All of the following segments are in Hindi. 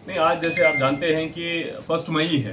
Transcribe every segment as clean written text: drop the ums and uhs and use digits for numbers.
नहीं, आज जैसे आप जानते हैं कि 1 मई है,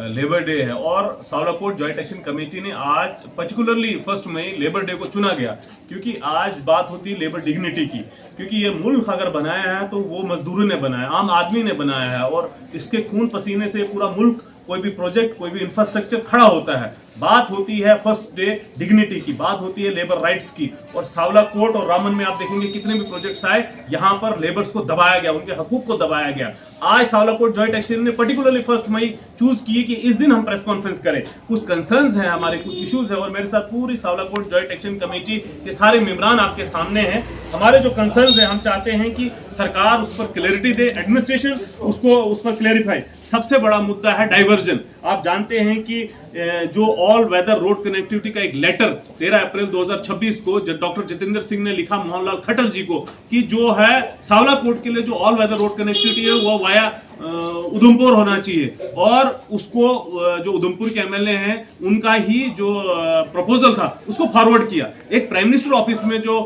लेबर डे है और सावलाकोट जॉइंट एक्शन कमेटी ने आज पर्टिकुलरली 1 मई लेबर डे को चुना गया क्योंकि आज बात होती है लेबर डिग्निटी की। क्योंकि ये मुल्क अगर बनाया है तो वो मजदूरों ने बनाया, आम आदमी ने बनाया है और इसके खून पसीने से पूरा मुल्क, कोई भी प्रोजेक्ट, कोई भी इंफ्रास्ट्रक्चर खड़ा होता है। बात होती है फर्स्ट डे डिग्निटी की, बात होती है लेबर राइट्स की। और सावलाकोट और रामन में आप देखेंगे कितने भी प्रोजेक्ट्स आए, यहाँ पर लेबर्स को दबाया गया, उनके हकूक को दबाया गया। आज सावलाकोट जॉइंट एक्शन ने पर्टिकुलरली 1 मई चूज की कि इस दिन हम प्रेस कॉन्फ्रेंस करें। कुछ कंसर्न्स हैं हमारे, कुछ इश्यूज हैं और मेरे साथ पूरी सावलाकोट जॉइंट एक्शन कमेटी के सारे मेंबरान आपके सामने हैं। हमारे जो कंसर्न्स हैं, हम चाहते हैं कि सरकार उस पर क्लैरिटी दे, एडमिनिस्ट्रेशन उसको उस पर क्लैरिफाई। सबसे बड़ा मुद्दा है डाइवर्जन। आप जानते हैं कि जो ऑल वेदर रोड कनेक्टिविटी का एक लेटर 13 अप्रैल 2026 को डॉक्टर जितेंद्र सिंह ने लिखा मोहनलाल खट्टर जी को कि जो है सावलाकोट के लिए जो ऑल वेदर रोड कनेक्टिविटी है वो वाया उधमपुर होना चाहिए। और उसको जो उधमपुर के एमएलए हैं उनका ही जो प्रपोजल था उसको फॉरवर्ड किया। एक प्राइम मिनिस्टर ऑफिस में जो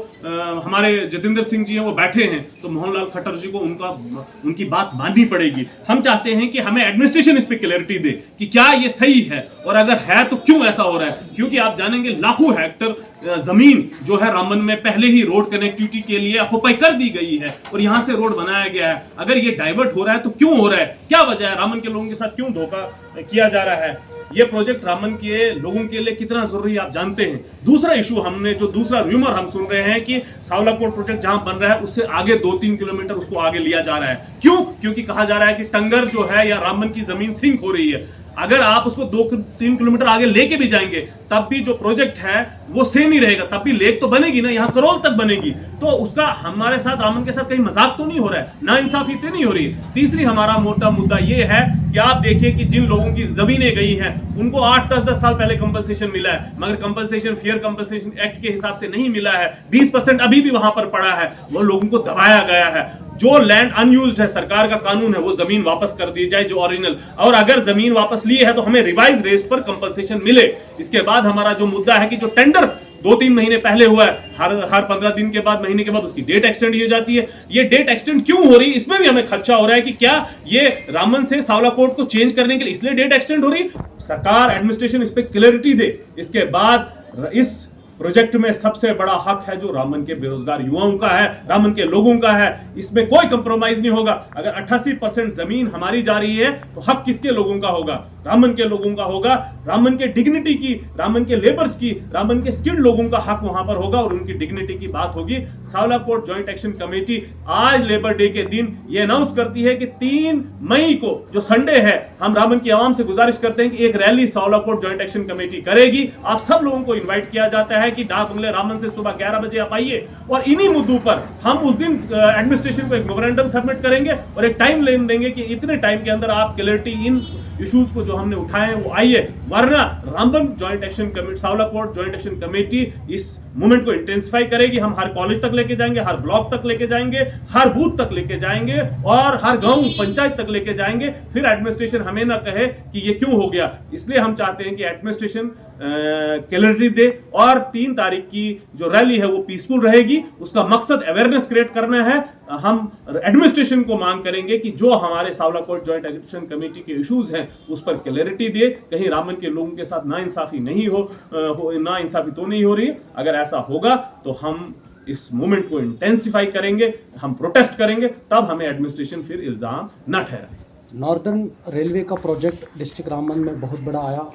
हमारे जितेंद्र सिंह जी हैं वो बैठे हैं, तो मोहनलाल खट्टर जी को उनकी बात माननी पड़ेगी। हम चाहते हैं कि हमें एडमिनिस्ट्रेशन इस पे क्लैरिटी दे कि क्या ये सही है और अगर है तो क्यों ऐसा हो रहा है। क्योंकि आप जानेंगे लाखों हेक्टर जमीन जो है रामन में पहले ही रोड कनेक्टिविटी के लिए ऑक्युपाई कर दी गई है और यहां से रोड बनाया गया है। अगर ये डाइवर्ट हो रहा है तो क्यों हो रहा है, क्या वजह है, रामन के लोगों के साथ क्यों धोखा किया जा रहा है। ये प्रोजेक्ट रामन के लोगों के लिए कितना जरूरी है आप जानते हैं। दूसरा इशू हमने जो दूसरा रूमर हम सुन रहे हैं कि सावलाकोट प्रोजेक्ट जहां बन रहा है उससे आगे 2-3 किलोमीटर उसको आगे लिया जा रहा है। क्यों? क्योंकि कहा जा रहा है कि टंगर जो है या रामन की जमीन सिंक हो रही है। अगर आप उसको 2-3 किलोमीटर आगे लेके भी जाएंगे तब भी जो प्रोजेक्ट है वो सेम ही रहेगा, तब भी लेक तो बनेगी ना, यहाँ करोल तक बनेगी। तो उसका हमारे साथ, रामन के साथ कहीं मजाक तो नहीं हो रहा है, ना इंसाफी तो नहीं हो रही है। तीसरी हमारा मोटा मुद्दा ये है कि आप देखिए कि जिन लोगों की जमीनें गई हैं उनको 8-10 साल पहले कंपनसेशन मिला है, मगर कंपनसेशन फेयर कंपनसेशन एक्ट के हिसाब से नहीं मिला है। 20% अभी भी वहां पर पड़ा है, वो लोगों को दबाया गया है। जो लैंड अनयूज्ड है, सरकार का कानून है वो जमीन वापस कर दी जाए जो ओरिजिनल, और अगर जमीन वापस ली है तो हमें रिवाइज रेट पर कंपनसेशन मिले। इसके बाद हमारा जो मुद्दा है कि जो टेंडर 2-3 महीने पहले हुआ है, हर 15 दिन के बाद, महीने के बाद उसकी डेट एक्सटेंड हो जाती है। ये डेट एक्सटेंड क्यों हो रही है, इसमें भी हमें खदशा हो रहा है कि क्या ये रामन से सावलाकोट को चेंज करने के लिए इसलिए डेट एक्सटेंड हो रही। सरकार, एडमिनिस्ट्रेशन इस पे क्लैरिटी दे। इसके बाद इस प्रोजेक्ट में सबसे बड़ा हक है जो रामन के बेरोजगार युवाओं का है, रामन के लोगों का है। इसमें कोई कंप्रोमाइज नहीं होगा। अगर 88% जमीन हमारी जा रही है तो हक किसके लोगों का होगा? रामन के लोगों का होगा। रामन के डिग्निटी की, रामन के लेबर्स की, रामन के स्किल्ड लोगों का हक वहां पर होगा और उनकी डिग्निटी की बात होगी। सावलाकोट जॉइंट एक्शन कमेटी आज लेबर डे के दिन ये अनाउंस करती है कि 3 मई को जो संडे है, हम रामन की आवाम से गुजारिश करते हैं कि एक रैली सावलाकोट जॉइंट एक्शन कमेटी करेगी। आप सब लोगों को इन्वाइट किया जाता है कि डाक बंगले रामन से सुबह 11 बजे आप आइए और इन्हीं मुद्दों पर हम उस दिन एडमिनिस्ट्रेशन को एक मेमोरेंडम सबमिट करेंगे और एक टाइम लाइन देंगे कि इतने टाइम के अंदर आप क्लैरिटी इन इश्यूज को जो हमने उठाए हैं वो आइए। वरना Ramban joint action committee, Sawalkot joint action committee इस मूवमेंट को इंटेंसिफाई करेगी। हम हर कॉलेज तक लेके जाएंगे, हर ब्लॉक तक लेके जाएंगे, हर बूथ तक लेके जाएंगे और हर गांव पंचायत तक लेके जाएंगे। फिर एडमिनिस्ट्रेशन हमें ना कहे कि ये क्यों हो गया। इसलिए हम चाहते हैं कि एडमिनिस्ट्रेशन क्लैरिटी दे और 3 तारीख की जो रैली है वो पीसफुल रहेगी। उसका मकसद अवेयरनेस क्रिएट करना है। हम एडमिनिस्ट्रेशन को मांग करेंगे कि जो हमारे सावलाकोट जॉइंट एक्शन कमेटी के इश्यूज हैं उस पर क्लैरिटी दे। कहीं रामन के लोगों के साथ नाइंसाफी नहीं हो, नाइंसाफी तो नहीं हो रही है। अगर ऐसा होगा तो हम इस मूवमेंट को इंटेंसिफाई करेंगे, हम प्रोटेस्ट करेंगे, तब हमें एडमिनिस्ट्रेशन फिर इल्जाम न ठहराए। नॉर्दर्न रेलवे का प्रोजेक्ट डिस्ट्रिक्ट रामबन में बहुत बड़ा आया।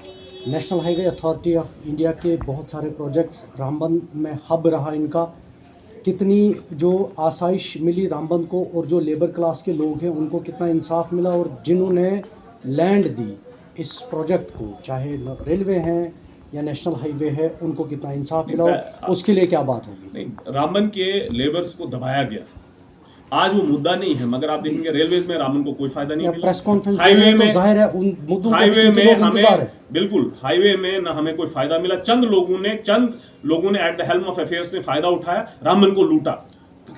National highway authority of India के बहुत सारे प्रोजेक्ट्स रामबन में हब रहा इनका। कितनी जो आसाइश मिली रामबन को और जो लेबर क्लास के लोग हैं उनको कितना इंसाफ मिला, और जिन्होंने लैंड दी इस प्रोजेक्ट को, चाहे रेलवे हैं या नेशनल हाईवे है, उनको कितना इंसाफ मिला, उसके लिए क्या बात होगी? नहीं, रामबन के लेबर्स को दबाया गया, आज वो मुद्दा नहीं है। मगर आप देखेंगे रेलवेज में रामन को कोई फायदा नहीं मिला। प्रेस कॉन्फ्रेंस हाईवे में जाहिर है उन मुद्दों हाईवे को में हमें है। बिल्कुल हाईवे में ना हमें कोई फायदा मिला। चंद लोगों ने at the helm of affairs ने फायदा उठाया, रामन को लूटा।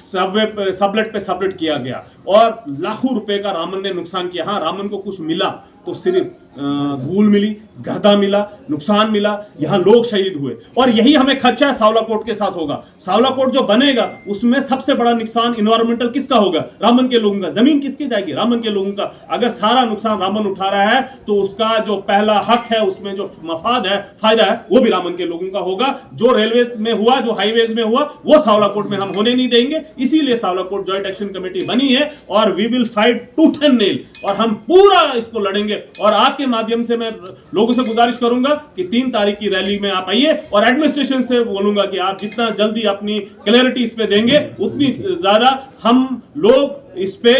सबलेट पे सबलेट किया गया और लाखों रुपए का रामन ने नुकसान किया। हाँ, रामन को कुछ मिला तो सिर्फ धूल मिली, गर्दा मिला, नुकसान मिला, यहाँ लोग शहीद हुए। और यही हमें खर्चा है सावला कोर्ट के साथ होगा। सावला कोर्ट जो बनेगा उसमें सबसे बड़ा नुकसान इन्वायरमेंटल किसका होगा? रामन के लोगों का। जमीन किसकी जाएगी? रामन के लोगों का। अगर सारा नुकसान रामन उठा रहा है तो उसका जो पहला हक है, उसमें जो मफाद है, फायदा है, वो भी रामन के लोगों का होगा। जो रेलवे में हुआ, जो हाईवेज में हुआ, वो सावला कोर्ट में हम होने नहीं देंगे। इसीलिए Savla court joint action committee बनी है और we will fight tooth and nail, और हम पूरा इसको लड़ेंगे। और आपके माध्यम से मैं लोगों से गुजारिश करूंगा कि 3 तारीख की रैली में आप आइए, और एडमिनिस्ट्रेशन से बोलूंगा कि आप जितना जल्दी अपनी क्लैरिटी इस पे देंगे उतनी ज्यादा हम लोग इस पे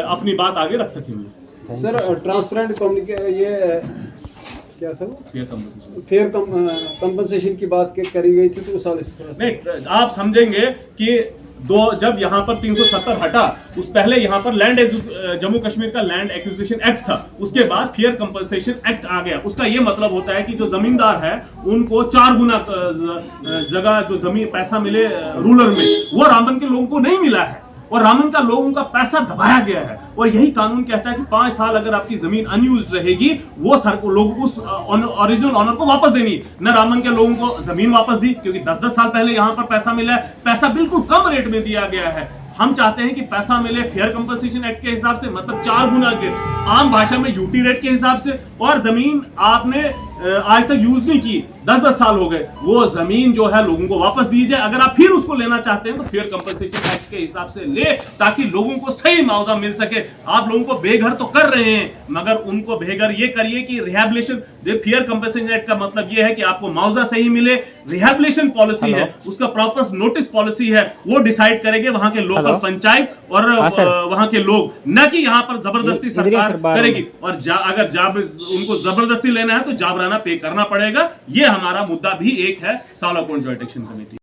अपनी बात आगे रख सकेंगे। सर, ट्रांसपेरेंट कम्युनिकेशन, ये क्या था, फेयर कंपनसेशन की बात करी गई थी, तो उस साल इस तरह नहीं, आप समझेंगे कि जब यहाँ पर 370 हटा, उस पहले यहाँ पर जम्मू कश्मीर का लैंड एक्विजिशन एक्ट था, उसके बाद फेयर कंपनसेशन एक्ट आ गया। उसका ये मतलब होता है कि जो जमींदार है उनको 4 गुना जगह जो जमीन पैसा मिले रूरल में, वो रामबन के लोगों को नहीं मिला है, और रामन का लोगों का पैसा दबाया गया है। और यही कानून कहता है कि 5 साल अगर आपकी जमीन अनयूज्ड रहेगी, वो सर को लोग उस ओरिजिनल ऑनर को वापस देनी। न रामन के लोगों को जमीन वापस दी, क्योंकि 10-10 साल पहले यहां पर पैसा मिला है, पैसा बिल्कुल कम रेट में दिया गया है। हम चाहते हैं कि पैसा मिले फेयर कंपनसेशन एक्ट के हिसाब से, मतलब 4 गुना के, आम भाषा में यूटी रेट के हिसाब से। और जमीन आपने आज तक यूज नहीं की, 10-10 साल हो गए, वो जमीन जो है लोगों को वापस दी जाए। अगर आप फिर उसको लेना चाहते हैं तो फेयर कंपनसेशन एक्ट के हिसाब से ले, ताकि लोगों को सही मुआवजा मिल सके। आप लोगों को बेघर तो कर रहे हैं, मगर उनको बेघर ये करिए कि रिहैबिलिटेशन, फेयर कंपनसेशन एक्ट का मतलब ये है कि आपको मुआवजा सही मिले। रिहैबिलिटेशन पॉलिसी है, उसका प्रॉपर नोटिस पॉलिसी है, वो डिसाइड करेंगे वहां के लोकल पंचायत और वहां के लोग, न कि यहां पर जबरदस्ती सरकार करेगी। और अगर उनको जबरदस्ती लेना है तो जाबराना पे करना पड़ेगा। ये हमारा मुद्दा भी एक है सावला कोर्ट जॉइंट एक्शन कमेटी।